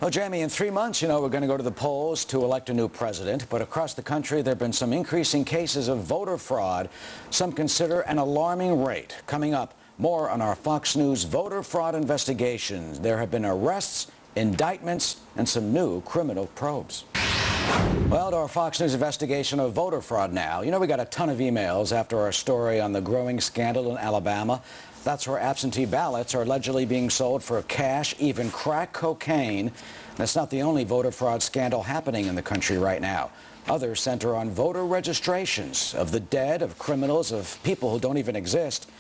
Well, Jamie, in 3 months, we're going to go to the polls to elect a new president. But across the country, there have been some increasing cases of voter fraud. Some consider an alarming rate. Coming up, more on our Fox News voter fraud investigations. There have been arrests, indictments, and some new criminal probes. Well, to our Fox News investigation of voter fraud now. We got a ton of emails after our story on the growing scandal in Alabama. That's where absentee ballots are allegedly being sold for cash, even crack cocaine. That's not the only voter fraud scandal happening in the country right now. Others center on voter registrations of the dead, of criminals, of people who don't even exist.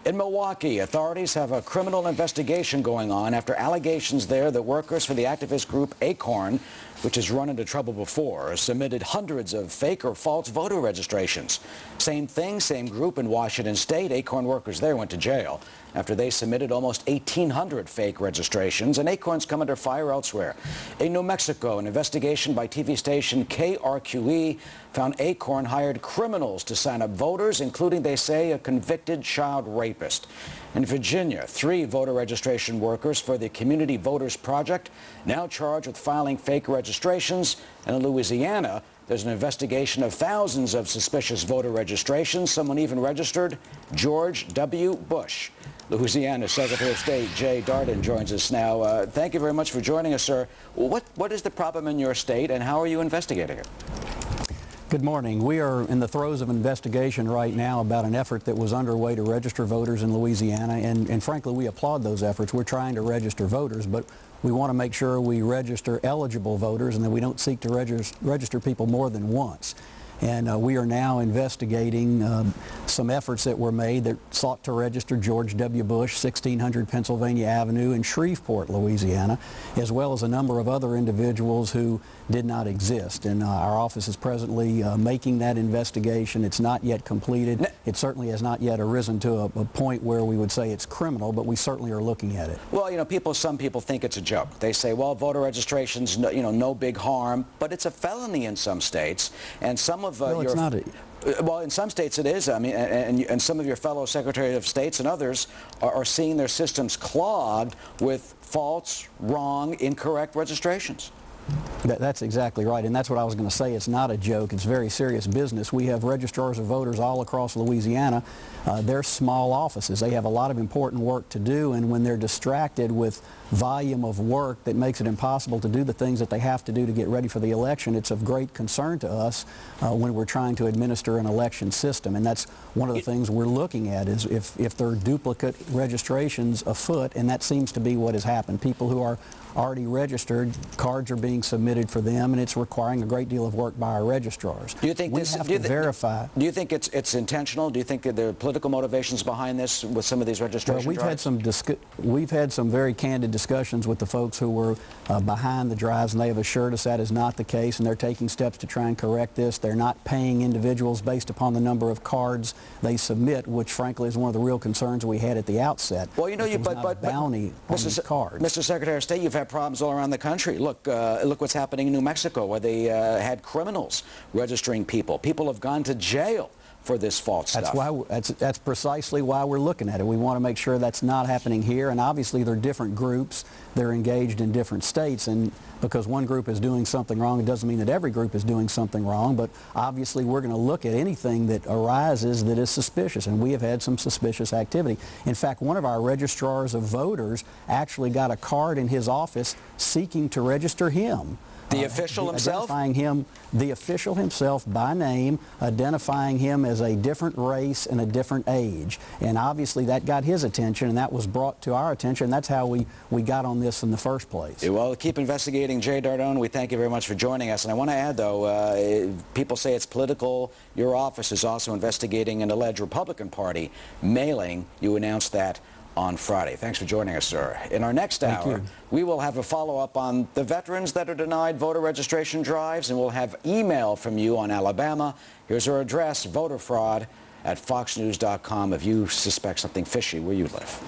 In Milwaukee, authorities have a criminal investigation going on after allegations there that workers for the activist group Acorn, which has run into trouble before, submitted hundreds of fake or false voter registrations. Same thing, same group in Washington State. Acorn workers there went to jail after they submitted almost 1,800 fake registrations, and Acorn's come under fire elsewhere. In New Mexico, an investigation by TV station KRQE found Acorn hired criminals to sign up voters, including, they say, a convicted child rapist. In Virginia, 3 voter registration workers for the Community Voters Project now charged with filing fake registrations. And in Louisiana, there's an investigation of thousands of suspicious voter registrations. Someone even registered George W. Bush. Louisiana Secretary of State Jay Dardenne joins us now. Thank you very much for joining us, sir. What is the problem in your state, and how are you investigating it? Good morning. We are in the throes of an investigation right now about an effort that was underway to register voters in Louisiana, and frankly, we applaud those efforts. We're trying to register voters, but we want to make sure we register eligible voters and that we don't seek to register people more than once. And we are now investigating some efforts that were made that sought to register George W. Bush, 1600 Pennsylvania Avenue in Shreveport, Louisiana, as well as a number of other individuals who did not exist. And our office is presently making that investigation. It's not yet completed. It certainly has not yet arisen to a point where we would say it's criminal, but we certainly are looking at it. Well, some people think it's a joke. They say, well, voter registration's no big harm, but it's a felony in some states, and some of well, it's not well, in some states it is. I mean, and some of your fellow Secretary of States and others are seeing their systems clogged with false, wrong, incorrect registrations. That's exactly right, and that's what I was going to say. It's not a joke. It's very serious business. We have registrars of voters all across Louisiana. They're small offices. They have a lot of important work to do, and when they're distracted with volume of work that makes it impossible to do the things that they have to do to get ready for the election, it's of great concern to us when we're trying to administer an election system. And that's one of the things we're looking at, is if there are duplicate registrations afoot, and that seems to be what has happened. People who are already registered, cards are being submitted for them, and it's requiring a great deal of work by our registrars. Do you think verify? Do you think it's intentional? Do you think that there are political motivations behind this with some of these registration drives? We've had some very candid discussions with the folks who were behind the drives, and they have assured us that is not the case, and they're taking steps to try and correct this. They're not paying individuals based upon the number of cards they submit, which frankly is one of the real concerns we had at the outset. Well, bounty on these cards. Mr. Secretary of State, you've had problems all around the country. Look what's happening in New Mexico, where they had criminals registering people. People have gone to jail for this false stuff. That's precisely why we're looking at it. We want to make sure that's not happening here, and obviously there are different groups. They're engaged in different states, and because one group is doing something wrong, it doesn't mean that every group is doing something wrong, but obviously we're going to look at anything that arises that is suspicious, and we have had some suspicious activity. In fact, one of our registrars of voters actually got a card in his office seeking to register him. The official himself? Identifying him, the official himself by name, identifying him as a different race and a different age. And obviously that got his attention, and that was brought to our attention. That's how we got on this in the first place. Well, keep investigating. Jay Dardenne, we thank you very much for joining us. And I want to add, though, people say it's political. Your office is also investigating an alleged Republican Party mailing. You announced that on Friday. Thanks for joining us, sir. In our next hour, we will have a follow-up on the veterans that are denied voter registration drives, and we'll have email from you on Alabama. Here's our address, voterfraud@foxnews.com, if you suspect something fishy where you live.